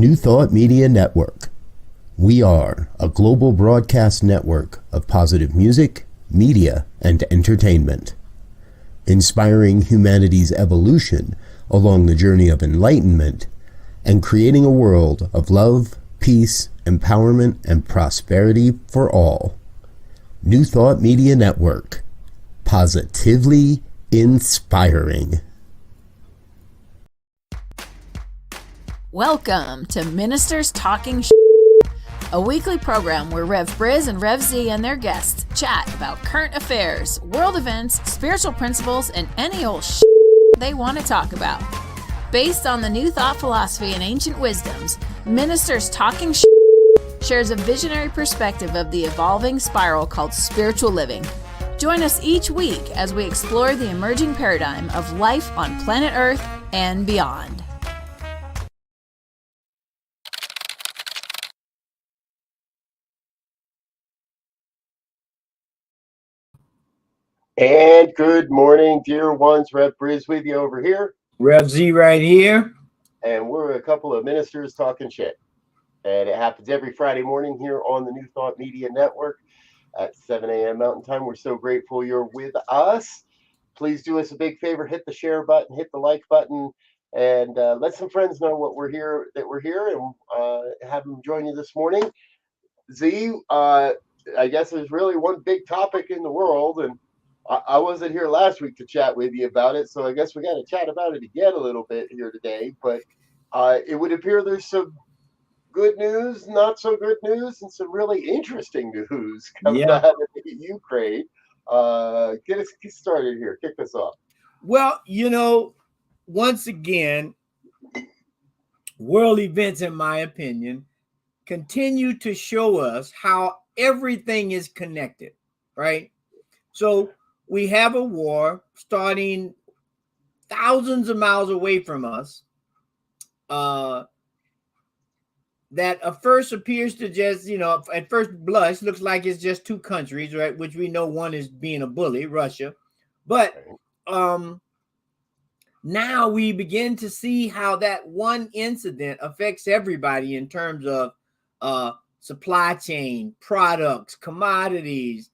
New Thought Media Network. We are a global broadcast network of positive music, media, and entertainment, inspiring humanity's evolution along the journey of enlightenment and creating a world of love, peace, empowerment, and prosperity for all. New Thought Media Network. Positively inspiring. Welcome to Ministers Talking a weekly program where Rev BRZ and Rev Z and their guests chat about current affairs, world events, spiritual principles, and any old they want to talk about. Based on the New Thought philosophy and ancient wisdoms, Ministers Talking shares a visionary perspective of the evolving spiral called spiritual living. Join us each week as we explore the emerging paradigm of life on planet Earth and beyond. And good morning, dear ones. Rev BRZ with you over here. Rev Z right here. And we're a couple of ministers talking shit. And it happens every Friday morning here on the New Thought Media Network at 7 a.m. Mountain Time. We're so grateful you're with us. Please do us a big favor, hit the share button, hit the like button, and let some friends know that we're here, and have them join you this morning. Z, I guess there's really one big topic in the world, and I wasn't here last week to chat with you about it, so I guess we got to chat about it again a little bit here today. But it would appear there's some good news, not so good news, and some really interesting news coming out of Ukraine. Get us started here. Kick us off. Well, once again, world events, in my opinion, continue to show us how everything is connected, right? So we have a war starting thousands of miles away from us that at first appears to just, at first blush, looks like it's just two countries, right? Which we know one is being a bully, Russia. But now we begin to see how that one incident affects everybody in terms of supply chain, products, commodities,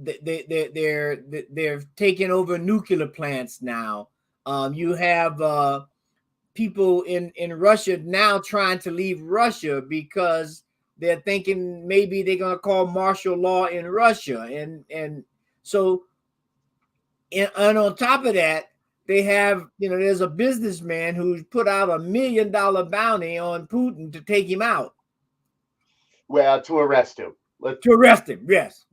they're taking over nuclear plants now. You have people in Russia now trying to leave Russia because they're thinking maybe they're going to call martial law in Russia. And on top of that, they have, there's a businessman who's put out $1 million bounty on Putin to take him out. Well, to arrest him. To arrest him, yes.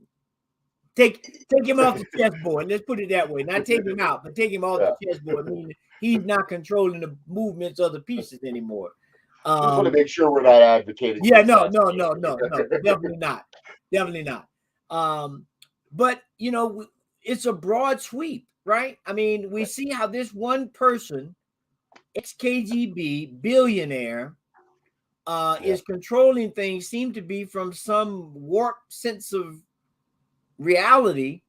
Take him off the chessboard. Let's put it that way. Not take him out, but take him off the chessboard. Meaning he's not contronling the movements of the pieces anymore. Just want to make sure we're not advocating. Yeah, no, definitely not. Definitely not. But it's a broad sweep, right? I mean, we see how this one person, ex-KGB billionaire, is controlling things, seem to be from some warped sense of reality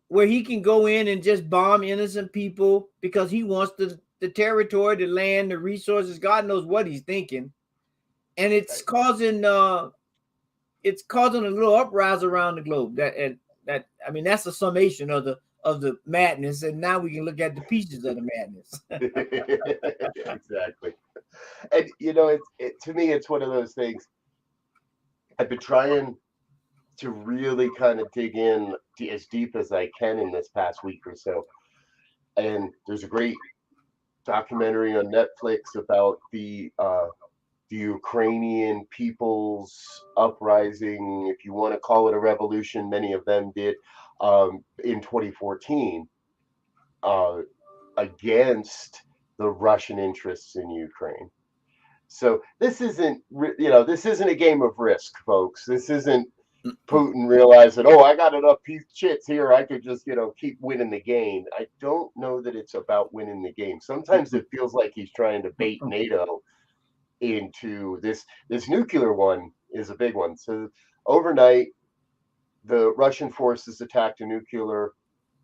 where he can go in and just bomb innocent people because he wants the territory, the land, the resources. God knows what he's thinking. And it's causing a little uprising around the globe. That's a summation of the madness, and now we can look at the pieces of the madness. Exactly. And to me, it's one of those things. I've been trying to really kind of dig in as deep as I can in this past week or so. And there's a great documentary on Netflix about the Ukrainian people's uprising, if you want to call it a revolution. Many of them did in 2014 against the Russian interests in Ukraine. So this isn't a game of Risk, folks. This isn't Putin realizing, I got enough shits here, I could just, keep winning the game. I don't know that it's about winning the game. Sometimes it feels like he's trying to bait NATO into this nuclear one is a big one. So overnight, the Russian forces attacked a nuclear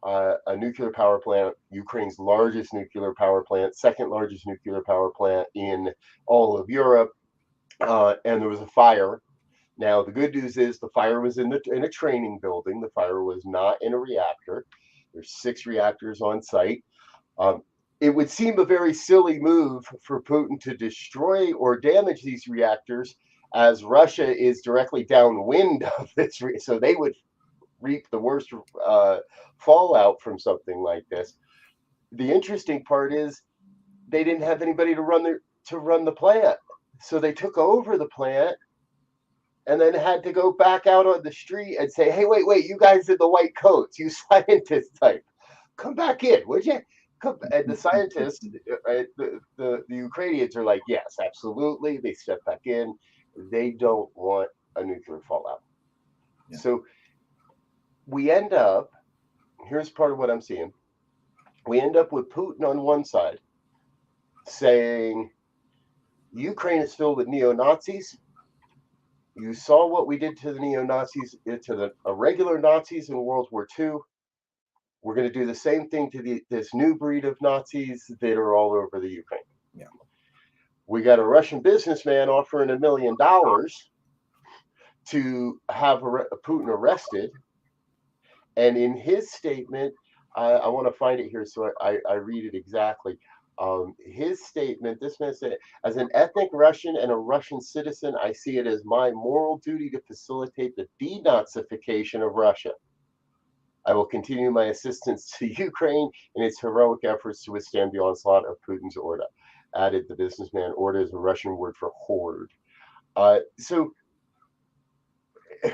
a nuclear power plant, Ukraine's largest nuclear power plant, second largest nuclear power plant in all of Europe, and there was a fire. Now, the good news is the fire was in a training building. The fire was not in a reactor. There's 6 reactors on site. It would seem a very silly move for Putin to destroy or damage these reactors, as Russia is directly downwind of this, so they would reap the worst fallout from something like this. The interesting part is they didn't have anybody to run the plant, so they took over the plant and then had to go back out on the street and say, "Hey, wait, you guys in the white coats, you scientist type, come back in, would you?" And the scientists, the Ukrainians are like, "Yes, absolutely." They step back in. They don't want a nuclear fallout. Yeah. So we end up, here's part of what I'm seeing. We end up with Putin on one side saying, Ukraine is filled with neo-Nazis. You saw what we did to the neo-Nazis, to the regular Nazis in World War II. We're going to do the same thing to this new breed of Nazis that are all over the Ukraine. Yeah. We got a Russian businessman offering $1 million to have Putin arrested. And in his statement, I want to find it here so I read it exactly. His statement, this man said, "As an ethnic Russian and a Russian citizen, I see it as my moral duty to facilitate the denazification of Russia. I will continue my assistance to Ukraine in its heroic efforts to withstand the onslaught of Putin's Orda." Added the businessman. Orda is a Russian word for horde. So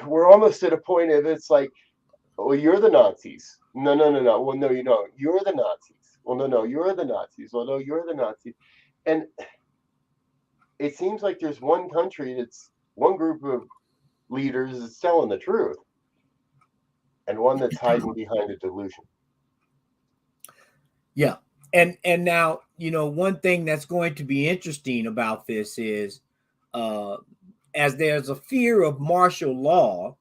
we're almost at a point of it's like, well, you're the Nazis. No. Well, no, you don't. You're the Nazis. Well, no, you're the Nazis. Well, no, you're the Nazis. And it seems like there's one country one group of leaders that's telling the truth, and one that's hiding behind a delusion. Yeah. And now, one thing that's going to be interesting about this is, as there's a fear of martial law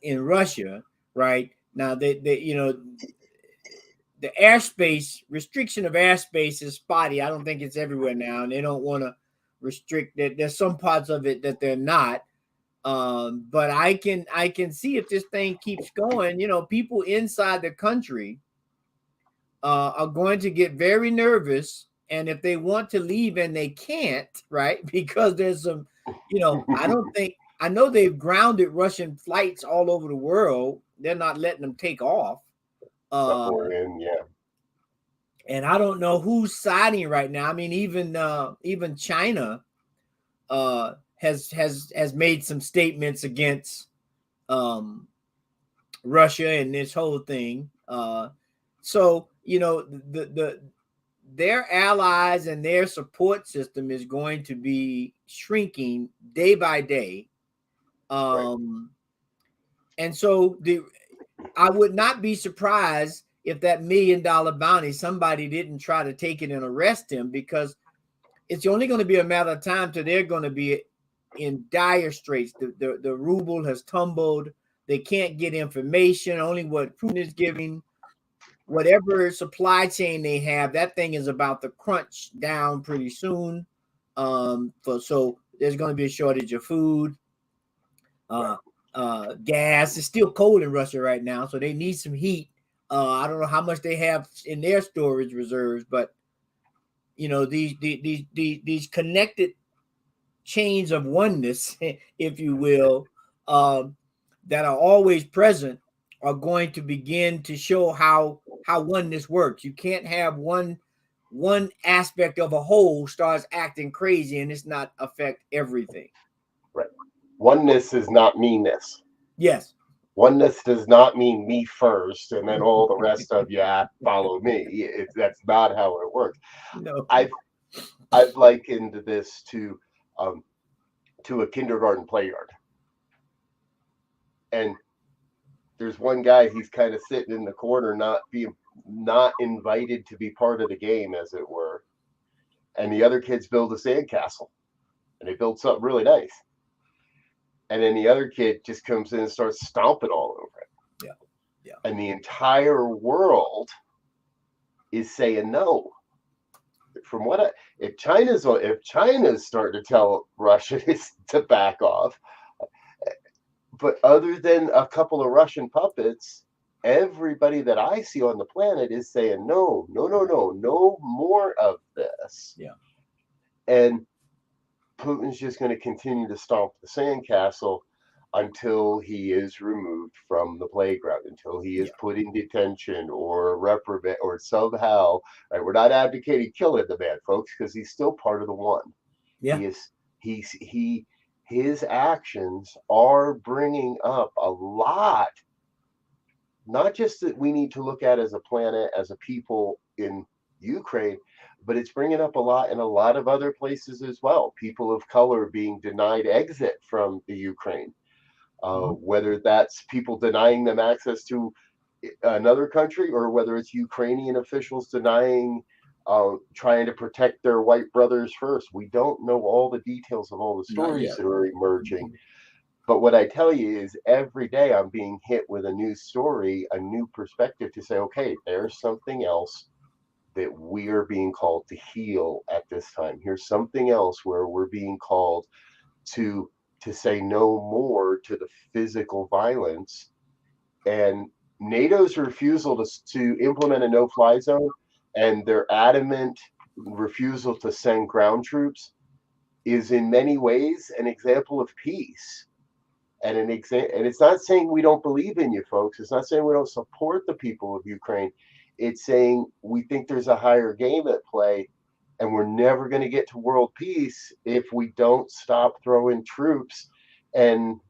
in Russia, right? Now, the airspace, restriction of airspace is spotty. I don't think it's everywhere now, and they don't want to restrict it. There's some parts of it that they're not. But I can see if this thing keeps going, people inside the country are going to get very nervous. And if they want to leave and they can't, right? Because there's some, I know they've grounded Russian flights all over the world. They're not letting them take off. Yeah. And I don't know who's siding right now. I mean, even China has made some statements against Russia and this whole thing. So their allies and their support system is going to be shrinking day by day. Right. And so I would not be surprised if that $1 million bounty, somebody didn't try to take it and arrest him, because it's only going to be a matter of time till they're going to be in dire straits. The ruble has tumbled. They can't get information. Only what Putin is giving. Whatever supply chain they have, that thing is about to crunch down pretty soon. So there's going to be a shortage of food. Gas. It's still cold in Russia right now, so they need some heat. I don't know how much they have in their storage reserves, but these connected chains of oneness, if you will, that are always present, are going to begin to show how oneness works. You can't have one aspect of a whole starts acting crazy and it's not affect everything. Right. Oneness is not meanness. Yes. Oneness does not mean me first and then all the rest of you follow me. That's not how it works. No. I've likened this to a kindergarten play yard. And there's one guy, he's kind of sitting in the corner, not invited to be part of the game, as it were. And the other kids build a sandcastle, and they build something really nice. And then the other kid just comes in and starts stomping all over it. And the entire world is saying no. From what if China's starting to tell Russia to back off, but other than a couple of Russian puppets, everybody that I see on the planet is saying no, no, no, no, no more of this. Yeah. And Putin's just going to continue to stomp the sandcastle until he is removed from the playground, until he is put in detention or reprobate or somehow. Right, we're not advocating killing the man, folks, because he's still part of the one. Yeah. His actions are bringing up a lot, not just that we need to look at as a planet, as a people in Ukraine, but it's bringing up a lot in a lot of other places as well. People of color being denied exit from the Ukraine, whether that's people denying them access to another country or whether it's Ukrainian officials denying, trying to protect their white brothers first. We don't know all the details of all the stories that are emerging. But what I tell you is every day I'm being hit with a new story, a new perspective to say, okay, there's something else that we are being called to heal at this time. Here's something else where we're being called to say no more to the physical violence. And NATO's refusal to implement a no-fly zone and their adamant refusal to send ground troops is in many ways an example of peace. And and it's not saying we don't believe in you, folks. It's not saying we don't support the people of Ukraine. It's saying we think there's a higher game at play, and we're never going to get to world peace if we don't stop throwing troops and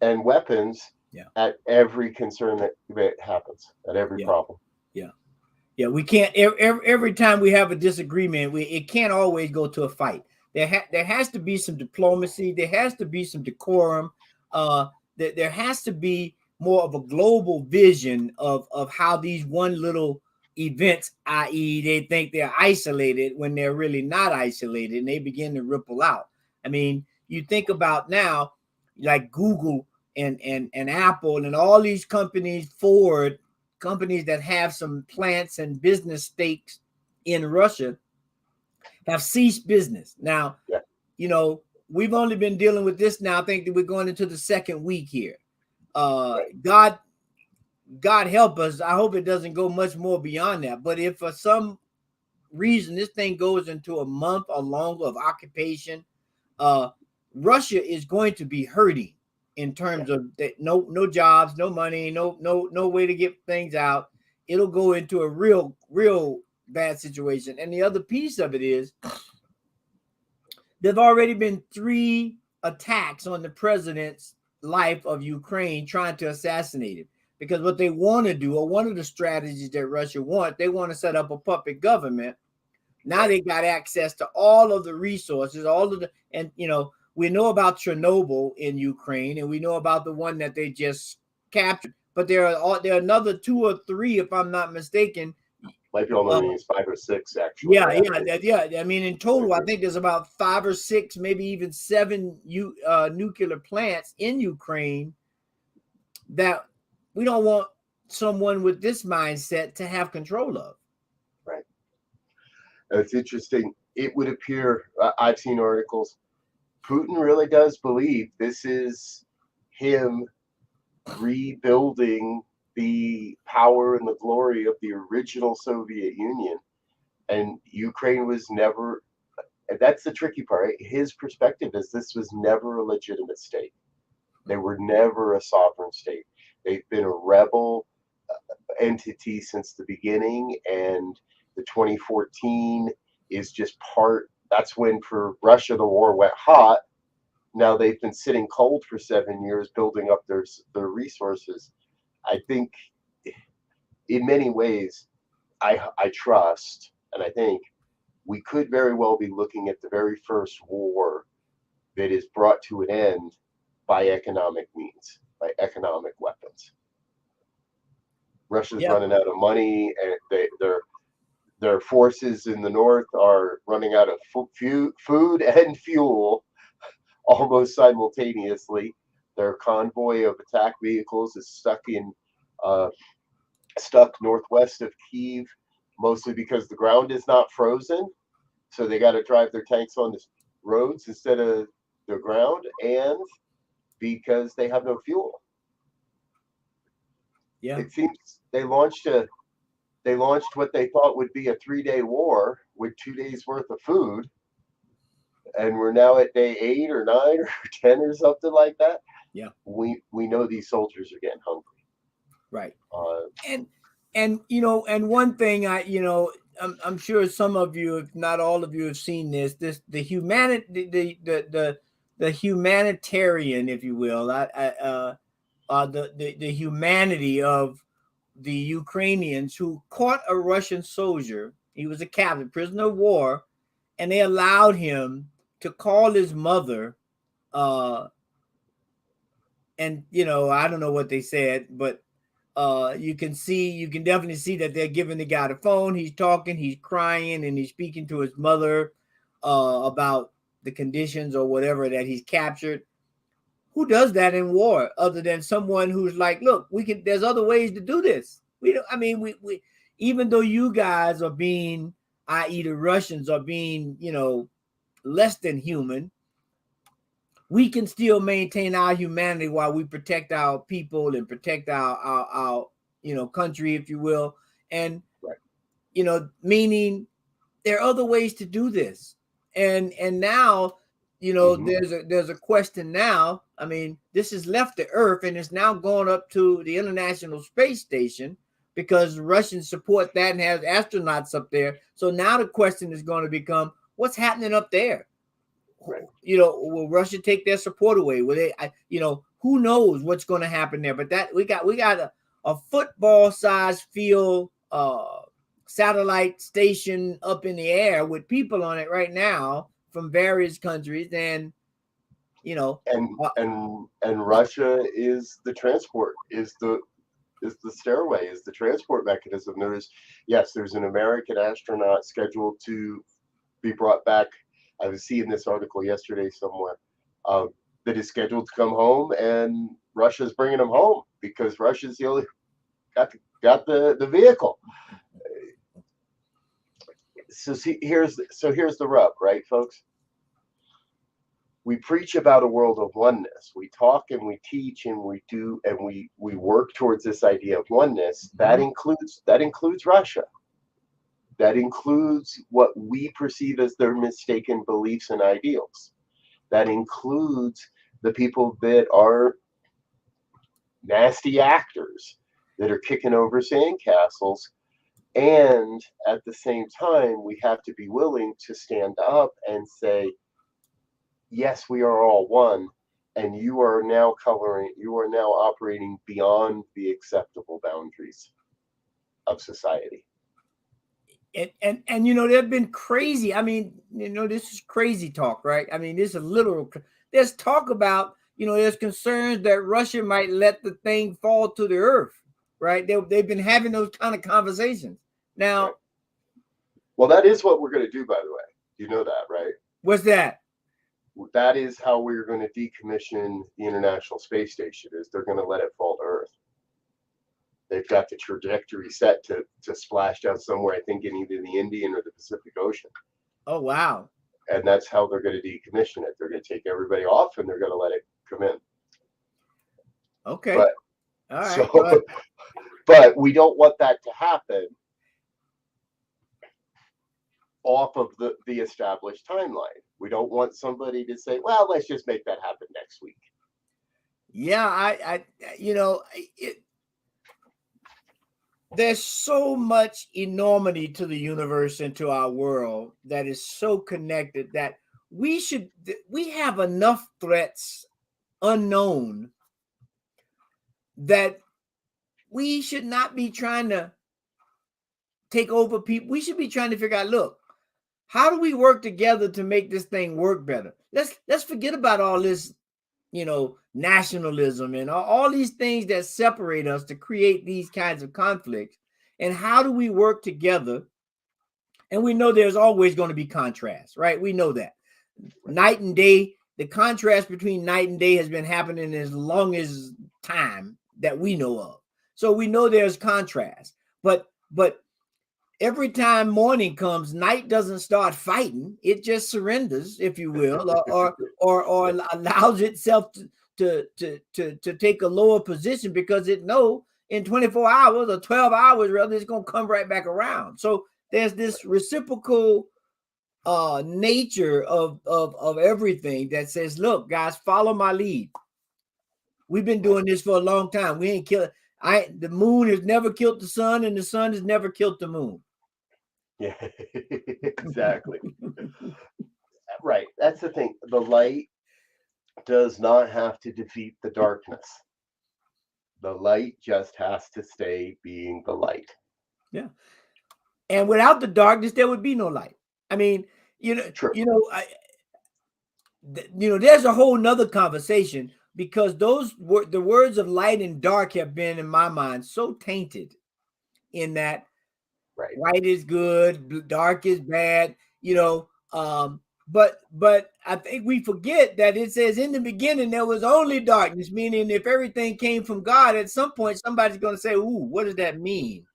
weapons at every concern that happens, at every problem. Yeah, we can't. Every time we have a disagreement, it can't always go to a fight. There has to be some diplomacy. There has to be some decorum. There has to be more of a global vision of how these one little events, i.e., they think they're isolated when they're really not isolated, and they begin to ripple out. I mean, you think about now, like Google and Apple and all these companies, Ford, companies that have some plants and business stakes in Russia, have ceased business. Now, you know, we've only been dealing with this now. I think that we're going into the second week here. God help us. I hope it doesn't go much more beyond that. But if for some reason this thing goes into a month or longer of occupation, Russia is going to be hurting in terms of no jobs, no money, no way to get things out. It'll go into a real bad situation. And the other piece of it is there've already been 3 attacks on the president's life of Ukraine trying to assassinate him. Because what they want to do, or one of the strategies that Russia they want to set up a puppet government. Now they got access to all of the resources, and you know, we know about Chernobyl in Ukraine, and we know about the one that they just captured. But there are another 2 or 3, if I'm not mistaken. Might be only 5 or 6 actually. Yeah. I mean, in total, I think there's about 5 or 6, maybe even 7 nuclear plants in Ukraine that we don't want someone with this mindset to have control of. Right. It's interesting. It would appear, I've seen articles, Putin really does believe this is him rebuilding the power and the glory of the original Soviet Union. And Ukraine was never, that's the tricky part, right? His perspective is this was never a legitimate state. They were never a sovereign state. They've been a rebel entity since the beginning, and the 2014 is just part. That's when for Russia the war went hot. Now they've been sitting cold for 7 years, building up their resources. I think, in many ways, I trust, and I think we could very well be looking at the very first war that is brought to an end by economic means, by economic weapons. Russia's running out of money, and their forces in the north are running out of food and fuel almost simultaneously. Their convoy of attack vehicles is stuck in stuck northwest of Kyiv, mostly because the ground is not frozen. So they got to drive their tanks on the roads instead of the ground, and because they have no fuel. Yeah. It seems they launched what they thought would be a 3-day war with 2 days worth of food, and we're now at day 8 or 9 or 10 or something like that. Yeah. We know these soldiers are getting hungry. Right. And and one thing I'm sure some of you, if not all of you, have seen the humanitarian, if you will, the humanity of the Ukrainians who caught a Russian soldier. He was a captive, prisoner of war, and they allowed him to call his mother. And I don't know what they said, but you can definitely see that they're giving the guy the phone. He's talking, he's crying, and he's speaking to his mother about the conditions or whatever that he's captured. Who does that in war other than someone who's like, look, there's other ways to do this. We even though you guys are being, i.e. the Russians are being, less than human, we can still maintain our humanity while we protect our people and protect our country, if you will. And, right. Meaning there are other ways to do this. And now, there's a question now. I mean, this has left the Earth and it's now going up to the International Space Station because Russians support that and have astronauts up there. So now the question is going to become, what's happening up there? Right. Will Russia take their support away? Will they? Who knows what's going to happen there? But that we got a football-sized field satellite station up in the air with people on it right now from various countries, and Russia is the transport, is the stairway, is the transport mechanism. There's an American astronaut scheduled to be brought back. I was seeing this article yesterday somewhere that is scheduled to come home, and Russia's bringing them home because Russia's the only got the vehicle. So here's the rub, right, folks? We preach about a world of oneness. We talk and we teach and we do and we work towards this idea of oneness. That includes Russia. That includes what we perceive as their mistaken beliefs and ideals. That includes the people that are nasty actors that are kicking over sandcastles. And at the same time, we have to be willing to stand up and say, yes, we are all one. And you are now operating beyond the acceptable boundaries of society. And they've been crazy. I mean, this is crazy talk, right? I mean, this is literal. There's talk about, there's concerns that Russia might let the thing fall to the earth, right? They've been having those kind of conversations. Now, right. Well, that is what we're going to do, by the way. You know that, right? What's that? That is how we're going to decommission the International Space Station. Is they're going to let it fall to Earth. They've got the trajectory set to splash down somewhere, I think, in either the Indian or the Pacific Ocean. Oh, wow. And that's how they're going to decommission it. They're going to take everybody off and they're going to let it come in. Okay. But, all right. So, but we don't want that to happen off of the established timeline. We don't want somebody to say, well, let's just make that happen next week. Yeah, there's so much enormity to the universe and to our world that is so connected that we have enough threats unknown that we should not be trying to take over people. We should be trying to figure out, look, how do we work together to make this thing work better? Let's forget about all this, nationalism and all these things that separate us to create these kinds of conflicts. And how do we work together? And we know there's always going to be contrast, right? We know that. Night and day, the contrast between night and day has been happening as long as time that we know of. So we know there's contrast. but every time morning comes, night doesn't start fighting. It just surrenders, if you will, or allows itself to take a lower position because it knows in 24 hours or 12 hours, rather, it's going to come right back around. So there's this reciprocal nature of everything that says, look, guys, follow my lead. We've been doing this for a long time. We ain't killed. The moon has never killed the sun, and the sun has never killed the moon. Yeah, exactly. Right. That's the thing. The light does not have to defeat the darkness. The light just has to stay being the light. Yeah. And without the darkness, there would be no light. I mean, True. There's a whole nother conversation because the words of light and dark have been, in my mind, so tainted in that white is good, dark is bad, but I think we forget that it says in the beginning there was only darkness, meaning if everything came from God, at some point somebody's going to say, ooh, what does that mean?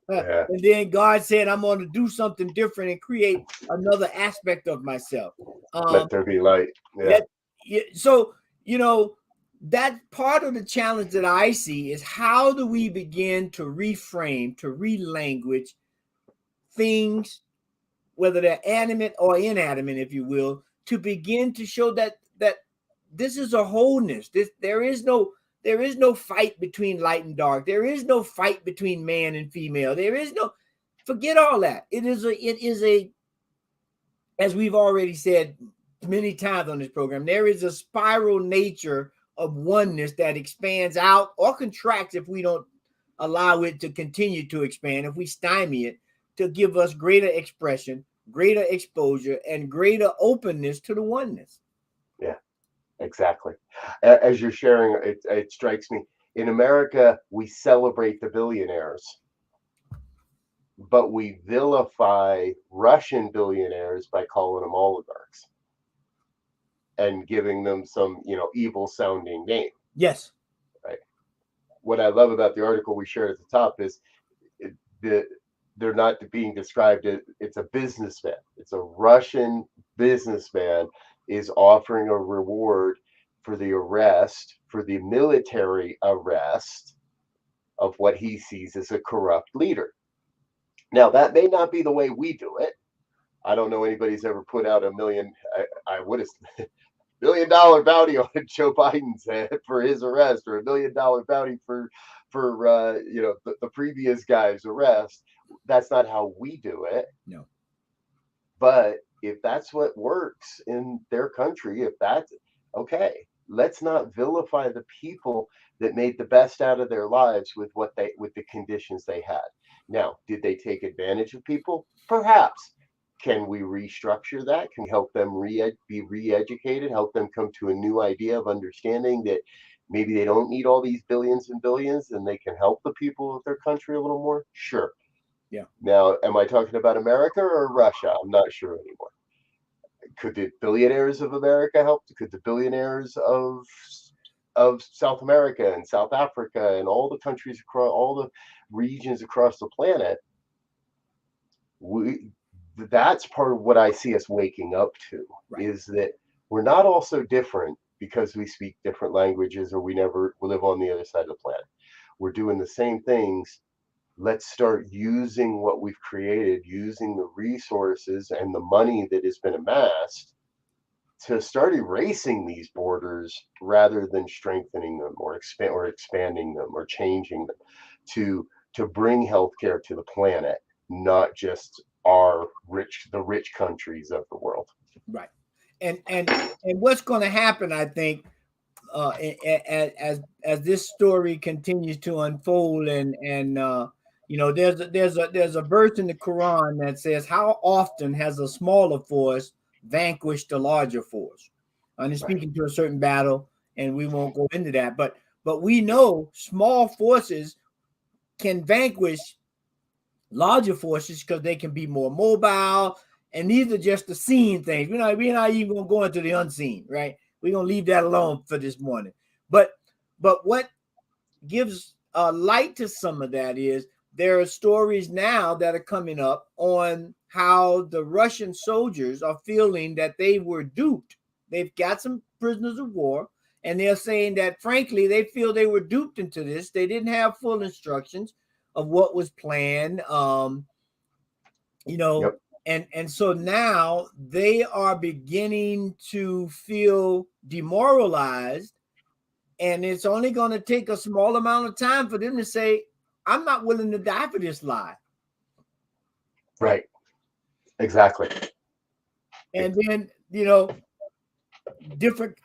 Yeah. And then God said, I'm going to do something different and create another aspect of myself. Let there be light. Yeah. So, that part of the challenge that I see is how do we begin to reframe, to relanguage things, whether they're animate or inanimate, if you will, to begin to show that this is a wholeness. There is no fight between light and dark. There is no fight between man and female. There is no, forget all that. It is a, as we've already said many times on this program, there is a spiral nature of oneness that expands out or contracts if we don't allow it to continue to expand, if we stymie it, to give us greater expression, greater exposure, and greater openness to the oneness. Yeah, exactly. As you're sharing, it strikes me, in America, we celebrate the billionaires, but we vilify Russian billionaires by calling them oligarchs and giving them some, evil sounding name. Yes. Right. What I love about the article we shared at the top is they're not being described as, it's a businessman. It's a Russian businessman is offering a reward for the arrest, for the military arrest of what he sees as a corrupt leader. Now, that may not be the way we do it. I don't know anybody's ever put out $1 million. I would have $1 million bounty on Joe Biden's head for his arrest, or $1 million bounty for the previous guy's arrest. That's not how we do it. No. But if that's what works in their country, if that's okay, let's not vilify the people that made the best out of their lives with the conditions they had. Now, did they take advantage of people? Perhaps. Can we restructure that? Can we help them be re-educated, help them come to a new idea of understanding that maybe they don't need all these billions and billions and they can help the people of their country a little more? Sure. Yeah. Now, am I talking about America or Russia? I'm not sure anymore. Could the billionaires of America help? Could the billionaires of South America and South Africa and all the countries across all the regions across the planet? That's part of what I see us waking up to, right, is that we're not all so different because we speak different languages or we live on the other side of the planet. We're doing the same things. Let's start using what we've created, using the resources and the money that has been amassed to start erasing these borders rather than strengthening them or expanding them or changing them to bring healthcare to the planet, not just the rich countries of the world. Right. And what's going to happen, I think, as this story continues to unfold, and there's a verse in the Quran that says, how often has a smaller force vanquished a larger force? And it's speaking to a certain battle, and we won't go into that, but we know small forces can vanquish larger forces because they can be more mobile, and these are just the seen things. We're not even going to go into the unseen, right? We're going to leave that alone for this morning. But what gives light to some of that is there are stories now that are coming up on how the Russian soldiers are feeling that they were duped. They've got some prisoners of war, and they're saying that, frankly, they feel they were duped into this. They didn't have full instructions of what was planned. Yep. And so now they are beginning to feel demoralized, and it's only going to take a small amount of time for them to say, I'm not willing to die for this lie. Right. Exactly. And then, different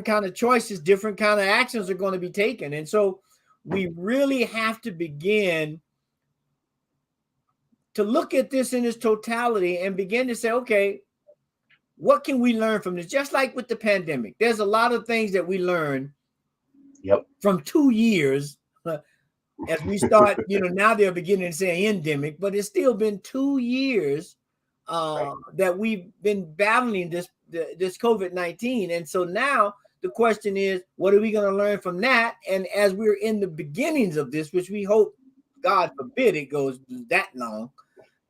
kind of choices, different kind of actions are going to be taken. And so we really have to begin to look at this in its totality and begin to say, okay, what can we learn from this? Just like with the pandemic, there's a lot of things that we learn from 2 years as we start, now they're beginning to say endemic, but it's still been 2 years that we've been battling this COVID-19. And so now the question is, what are we going to learn from that? And as we're in the beginnings of this, which we hope, God forbid it goes that long,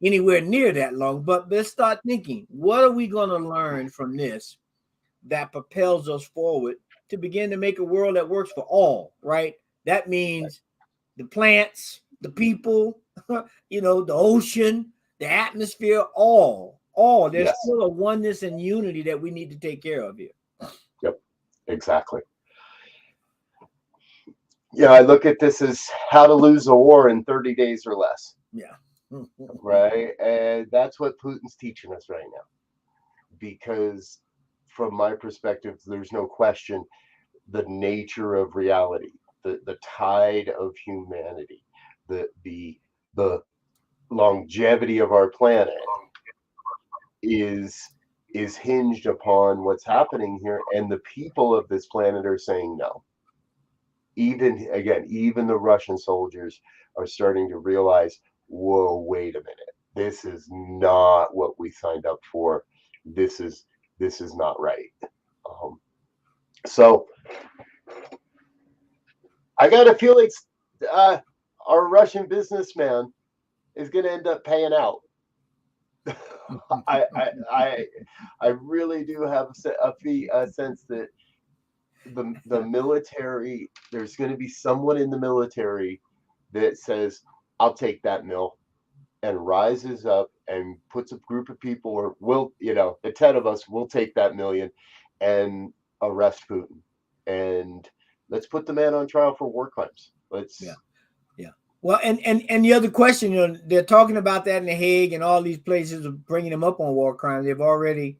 anywhere near that long, but let's start thinking, what are we going to learn from this that propels us forward to begin to make a world that works for all, right? That means the plants, the people, the ocean, the atmosphere, all. There's still a oneness and unity that we need to take care of here. Yep, exactly. Yeah, I look at this as how to lose a war in 30 days or less. Yeah. Right. And that's what Putin's teaching us right now. Because from my perspective, there's no question the nature of reality, the tide of humanity, the longevity of our planet is hinged upon what's happening here, and the people of this planet are saying no. Even the Russian soldiers are starting to realize, whoa, wait a minute, this is not what we signed up for. This is not right. So I got a feeling our Russian businessman is going to end up paying out. I really do have a sense that the military, there's going to be someone in the military that says, I'll take that mill, and rises up and puts a group of people, or the 10 of us will take that million and arrest Putin, and let's put the man on trial for war crimes. Yeah. Well, and the other question, they're talking about that in The Hague and all these places of bringing him up on war crimes. They've already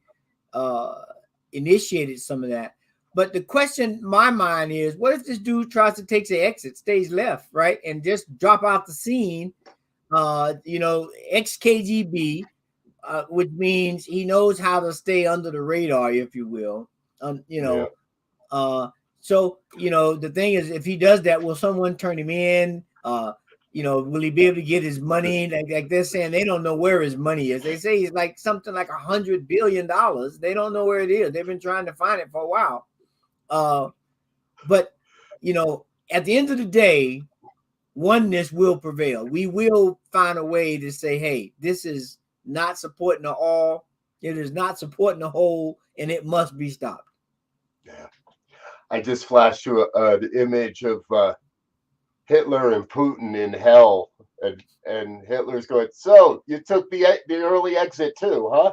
initiated some of that. But the question in my mind is, what if this dude tries to take the exit, stays left, right, and just drop out the scene? Ex-KGB, which means he knows how to stay under the radar, if you will. So the thing is, if he does that, will someone turn him in? Will he be able to get his money? Like they're saying, they don't know where his money is. They say he's like something like $100 billion. They don't know where it is. They've been trying to find it for a while. But at the end of the day, oneness will prevail. We will find a way to say, hey, this is not supporting the all. It is not supporting the whole, and it must be stopped. Yeah. I just flashed to the image of Hitler and Putin in hell, and Hitler's going, so you took the early exit too, huh?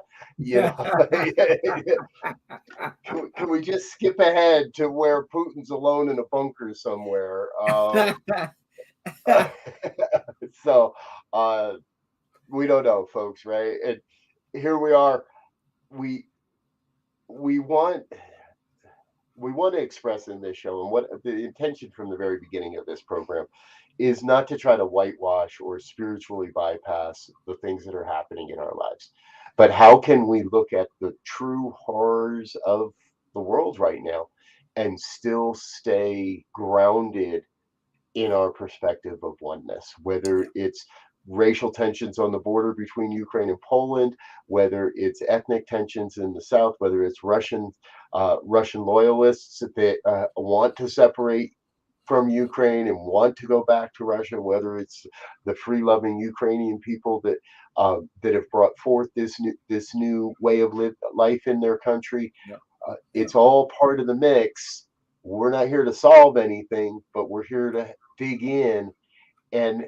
Can we just skip ahead to where Putin's alone in a bunker somewhere? So we don't know, folks, right? And here we are. We want to express in this show, and what the intention from the very beginning of this program is, not to try to whitewash or spiritually bypass the things that are happening in our lives, but how can we look at the true horrors of the world right now and still stay grounded in our perspective of oneness, whether it's racial tensions on the border between Ukraine and Poland, whether it's ethnic tensions in the south, whether it's Russian loyalists that want to separate from Ukraine and want to go back to Russia, whether it's the free-loving Ukrainian people that have brought forth this new way of life in their country. It's all part of the mix. We're not here to solve anything, but we're here to dig in. And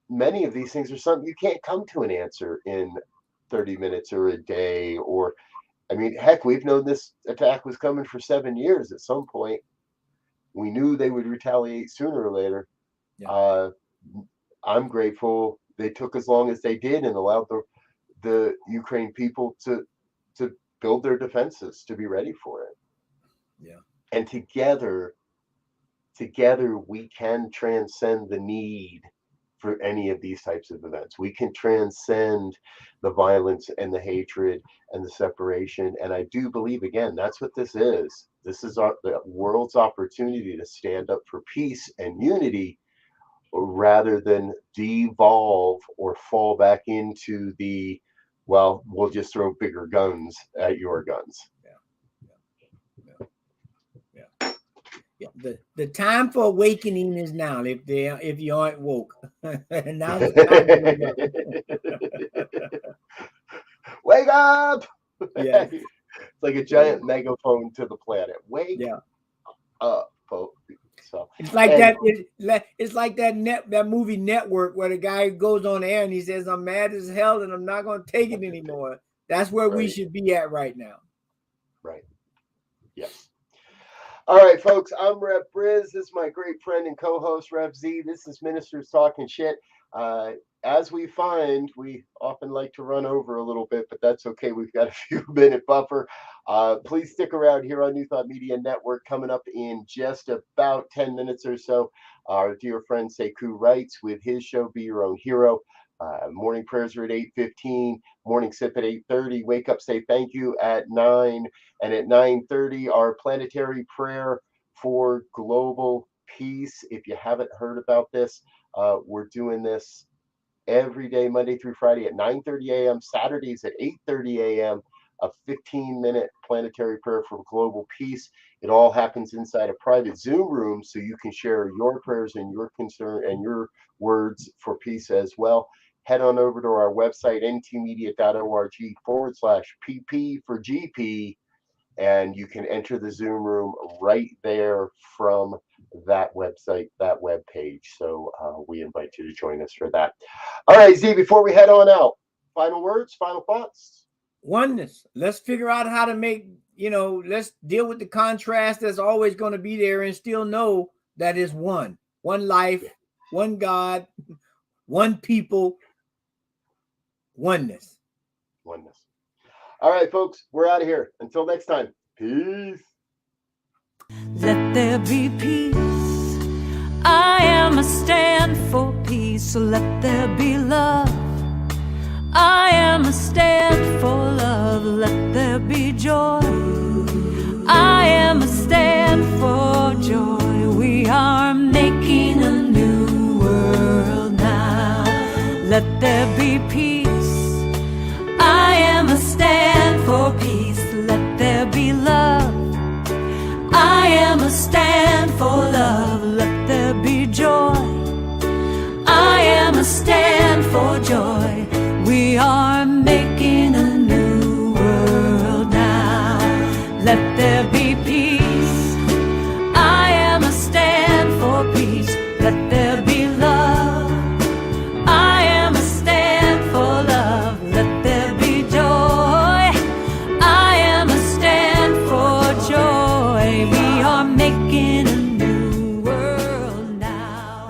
many of these things are something you can't come to an answer in 30 minutes or a day. Or, I mean, heck, we've known this attack was coming for 7 years. At some point, we knew they would retaliate sooner or later. I'm grateful they took as long as they did and allowed the Ukraine people to build their defenses, to be ready for it. And together we can transcend the need for any of these types of events. We can transcend the violence and the hatred and the separation. And I do believe, again, that's what this is. This is the world's opportunity to stand up for peace and unity, rather than devolve or fall back into the, well, we'll just throw bigger guns at your guns. The time for awakening is now. If you aren't woke, now the time. Wake up! Yeah, It's like a giant megaphone to the planet. Wake up, folks. So it's like that. It's like that movie Network, where the guy goes on air and he says, "I'm mad as hell and I'm not going to take it anymore." That's where we should be at right now. Right. Yes. All right, folks. I'm Rev BRZ. This is my great friend and co-host Rev Z. This is Ministers Talking Shit. As we find, we often like to run over a little bit, but that's okay. We've got a few minute buffer. Please stick around here on New Thought Media Network. Coming up in just about 10 minutes or so, our dear friend Sekou writes with his show, Be Your Own Hero. Morning prayers are at 8:15, morning sip at 8:30, wake up, say thank you at 9, and at 9:30, our planetary prayer for global peace. If you haven't heard about this, we're doing this every day, Monday through Friday at 9:30 a.m., Saturdays at 8:30 a.m., a 15-minute planetary prayer for global peace. It all happens inside a private Zoom room, so you can share your prayers and your concern and your words for peace as well. Head on over to our website, ntmedia.org/PP for GP, and you can enter the Zoom room right there from that website, that web page. So we invite you to join us for that. All right, Z, before we head on out, final words, final thoughts? Oneness. Let's figure out how to make, let's deal with the contrast that's always going to be there and still know that is one life, one God, one people, oneness. All right, folks, we're out of here. Until next time, peace. Let there be peace. I am a stand for peace. So let there be love. I am a stand for love. Let there be joy. I am a stand for joy. We are making a new world now. Let there be peace. I am a stand for peace. Let there be love. I am a stand for love. Let there be joy. I am a stand for joy. We are making a new world now. Let there be peace. I am a stand for peace. Let there be love. I am a stand for love. Let there be joy. I am a stand for joy. We are making a new world now.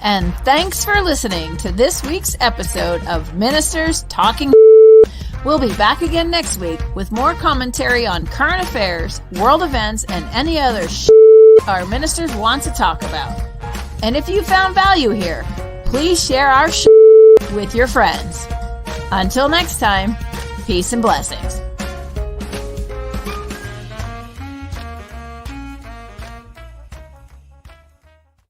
And thanks for listening to this week's episode of Ministers Talking. We'll be back again next week with more commentary on current affairs, world events, and any other our ministers want to talk about. And if you found value here, please share our with your friends. Until next time, peace and blessings.